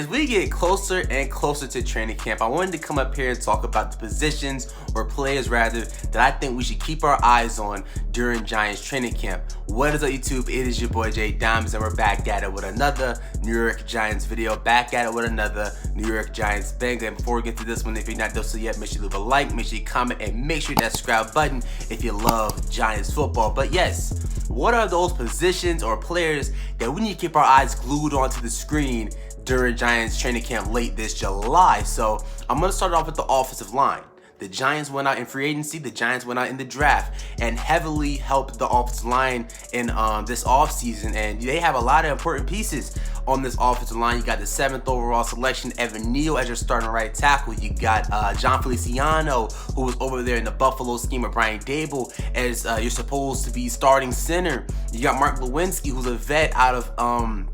as we get closer and closer to training camp, I wanted to come up here and talk about the positions, or players rather, that I think we should keep our eyes on during Giants training camp. What is up, YouTube? It is your boy Jay Dimes, and we're back at it with another New York Giants video, back at it with another New York Giants banger. And before we get to this one, if you're not done so yet, make sure you leave a like, make sure you comment, and make sure you hit that subscribe button if you love Giants football. But yes, what are those positions or players that we need to keep our eyes glued onto the screen during Giants training camp late this July? So I'm going to start off with the offensive line. The Giants went out in free agency, the Giants went out in the draft, and heavily helped the offensive line in this offseason. And they have a lot of important pieces on this offensive line. You got the 7th overall selection, Evan Neal, as your starting right tackle. You got John Feliciano, who was over there in the Buffalo scheme with Brian Dable, as you're supposed to be starting center. You got Mark Lewinsky, who's a vet out of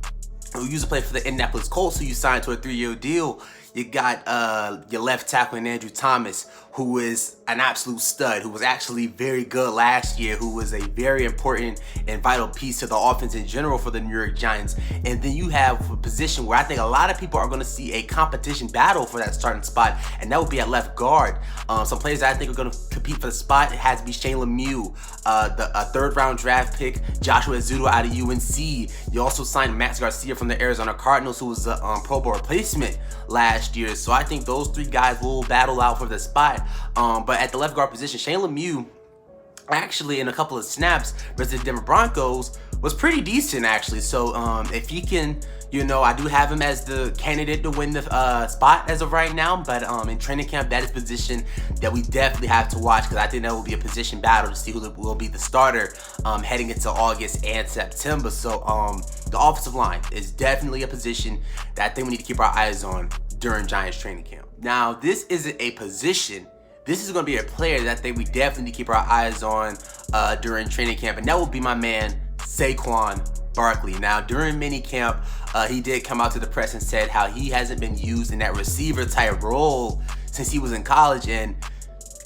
who used to play for the Indianapolis Colts, who you signed to a 3-year deal. You got your left tackle in Andrew Thomas, who is an absolute stud, who was actually very good last year, who was a very important and vital piece to the offense in general for the New York Giants. And then you have a position where I think a lot of people are going to see a competition battle for that starting spot, and that would be at left guard. Some players that I think are going to compete for the spot, it has to be Shane Lemieux, the 3rd round draft pick, Joshua Ezeudu out of UNC. You also signed Max Garcia from the Arizona Cardinals, who was a Pro Bowl replacement last year. So I think those 3 guys will battle out for the spot. But at the left guard position, Shane Lemieux, actually in a couple of snaps versus the Denver Broncos, was pretty decent actually. So if he can, I do have him as the candidate to win the spot as of right now. But in training camp, that is a position that we definitely have to watch, because I think that will be a position battle to see who will be the starter heading into August and September. So the offensive line is definitely a position that I think we need to keep our eyes on during Giants training camp. Now, this isn't a position. This is going to be a player that I think we definitely need to keep our eyes on during training camp, and that will be my man, Saquon Barkley. Now, during minicamp, he did come out to the press and said how he hasn't been used in that receiver type role since he was in college, and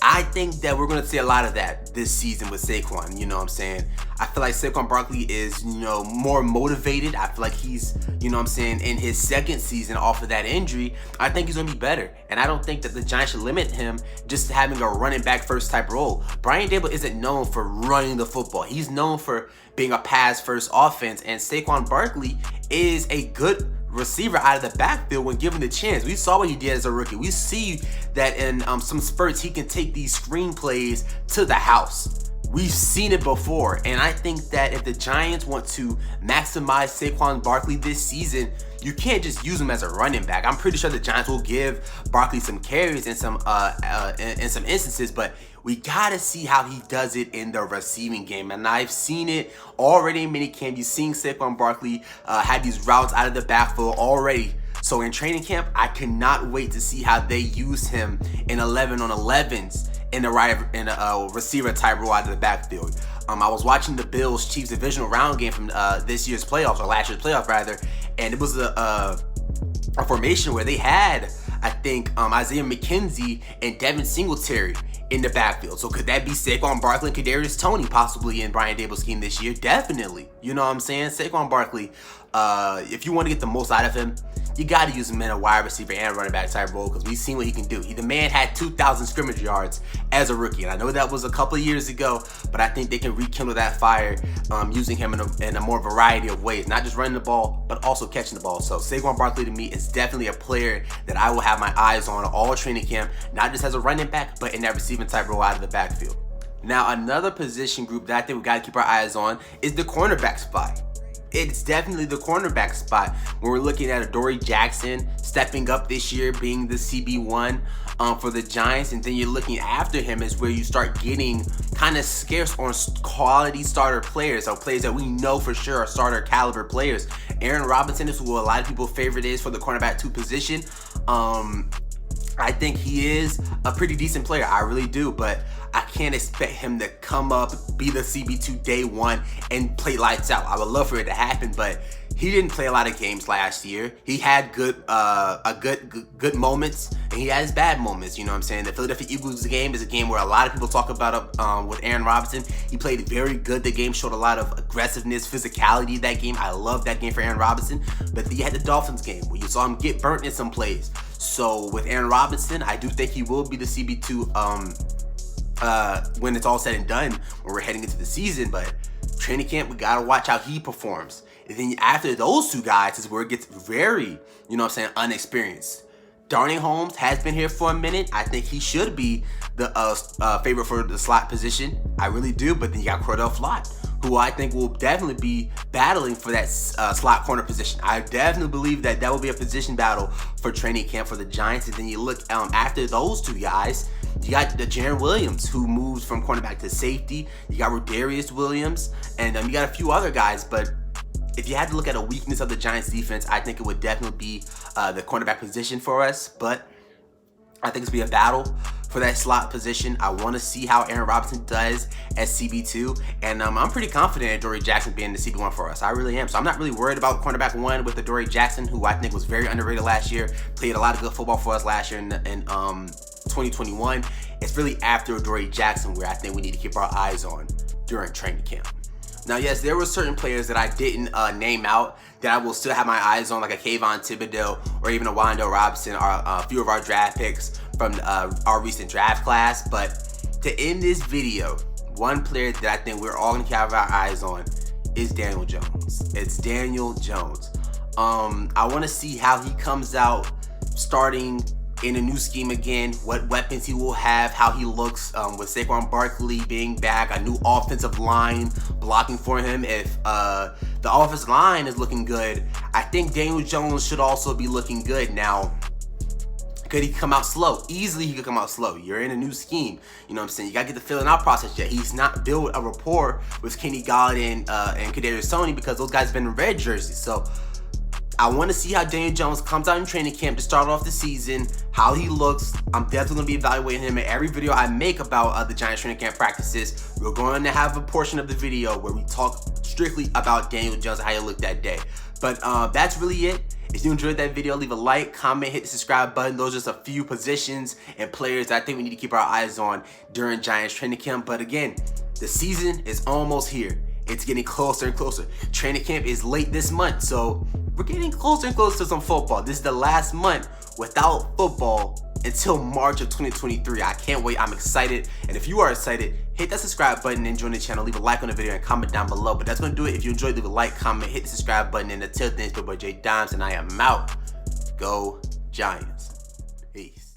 I think that we're going to see a lot of that this season with Saquon. You know what I'm saying? I feel like Saquon Barkley is, more motivated. I feel like he's, in his 2nd season off of that injury. I think he's going to be better. And I don't think that the Giants should limit him just to having a running back first type role. Brian Dable isn't known for running the football. He's known for being a pass first offense. And Saquon Barkley is a good receiver out of the backfield when given the chance. We saw what he did as a rookie. We see that in some spurts he can take these screen plays to the house. We've seen it before, and I think that if the Giants want to maximize Saquon Barkley this season, you can't just use him as a running back. I'm pretty sure the Giants will give Barkley some carries in some instances, but we gotta see how he does it in the receiving game. And I've seen it already in minicamp. You've seen Saquon Barkley had these routes out of the backfield already. So in training camp, I cannot wait to see how they use him in 11-on-11s in a receiver type role out of the backfield. I was watching the Bills-Chiefs divisional round game from this year's playoffs, or last year's playoff rather, and it was a formation where they had, I think, Isaiah McKenzie and Devin Singletary in the backfield. So could that be Saquon Barkley and Kadarius Toney possibly in Brian Dable's scheme this year? Definitely. You know what I'm saying? Saquon Barkley, if you want to get the most out of him, you got to use him in a wide receiver and running back type role, because we've seen what he can do. The man had 2,000 scrimmage yards as a rookie, and I know that was a couple of years ago, but I think they can rekindle that fire using him in a more variety of ways, not just running the ball, but also catching the ball. So Saquon Barkley to me is definitely a player that I will have my eyes on all training camp, not just as a running back, but in that receiving type role out of the backfield. Now, another position group that I think we got to keep our eyes on is the cornerback spot. It's definitely the cornerback spot when we're looking at Adoree Jackson stepping up this year, being the CB1 for the Giants, and then you're looking after him is where you start getting kind of scarce on quality starter players, or players that we know for sure are starter caliber players. Aaron Robinson is who a lot of people favorite is for the cornerback 2 position. I think he is a pretty decent player. I really do, but I can't expect him to come up, be the CB2 day one, and play lights out. I would love for it to happen, but he didn't play a lot of games last year. He had good moments, and he had his bad moments. You know what I'm saying? The Philadelphia Eagles game is a game where a lot of people talk about with Aaron Robinson. He played very good. The game showed a lot of aggressiveness, physicality. That game, I love that game for Aaron Robinson. But then you had the Dolphins game where you saw him get burnt in some plays. So with Aaron Robinson, I do think he will be the CB2 when it's all said and done, when we're heading into the season. But training camp, we gotta watch how he performs. And then after those two guys is where it gets very, you know what I'm saying, unexperienced. Darnay Holmes has been here for a minute. I think he should be the favorite for the slot position. I really do. But then you got Cordell Flott, who I think will definitely be battling for that slot corner position. I definitely believe that will be a position battle for training camp for the Giants. And then you look after those two guys, you got the Jarren Williams, who moves from cornerback to safety. You got Rodarius Williams, and you got a few other guys. But if you had to look at a weakness of the Giants defense, I think it would definitely be the cornerback position for us. But I think it's going to be a battle for that slot position. I want to see how Aaron Robinson does as CB2. And I'm pretty confident in Dory Jackson being the CB1 for us. I really am. So I'm not really worried about cornerback 1 with the Dory Jackson, who I think was very underrated last year. Played a lot of good football for us last year in 2021. It's really after Dory Jackson where I think we need to keep our eyes on during training camp. Now, yes, there were certain players that I didn't name out that I will still have my eyes on, like a Kayvon Thibodeau or even a Wan'Dale Robinson, or a few of our draft picks from our recent draft class. But to end this video, one player that I think we're all going to have our eyes on is Daniel Jones. It's Daniel Jones. I want to see how he comes out starting in a new scheme again, what weapons he will have, how he looks with Saquon Barkley being back, a new offensive line blocking for him. If the offensive line is looking good, I think Daniel Jones should also be looking good. Now, could he come out slow? Easily he could come out slow. You're in a new scheme. You know what I'm saying? You gotta get the filling out process yet. He's not built a rapport with Kenny Galladay and Kadarius Toney because those guys have been in red jerseys. So I want to see how Daniel Jones comes out in training camp to start off the season, how he looks. I'm definitely going to be evaluating him in every video I make about the Giants training camp practices. We're going to have a portion of the video where we talk strictly about Daniel Jones and how he looked that day. But that's really it. If you enjoyed that video, leave a like, comment, hit the subscribe button. Those are just a few positions and players that I think we need to keep our eyes on during Giants training camp. But again, the season is almost here. It's getting closer and closer. Training camp is late this month, so we're getting closer and closer to some football. This is the last month without football until March of 2023. I can't wait. I'm excited. And if you are excited, hit that subscribe button and join the channel. Leave a like on the video and comment down below. But that's going to do it. If you enjoyed, leave a like, comment, hit the subscribe button. And until then, it's your boy J Dimes, and I am out. Go Giants. Peace.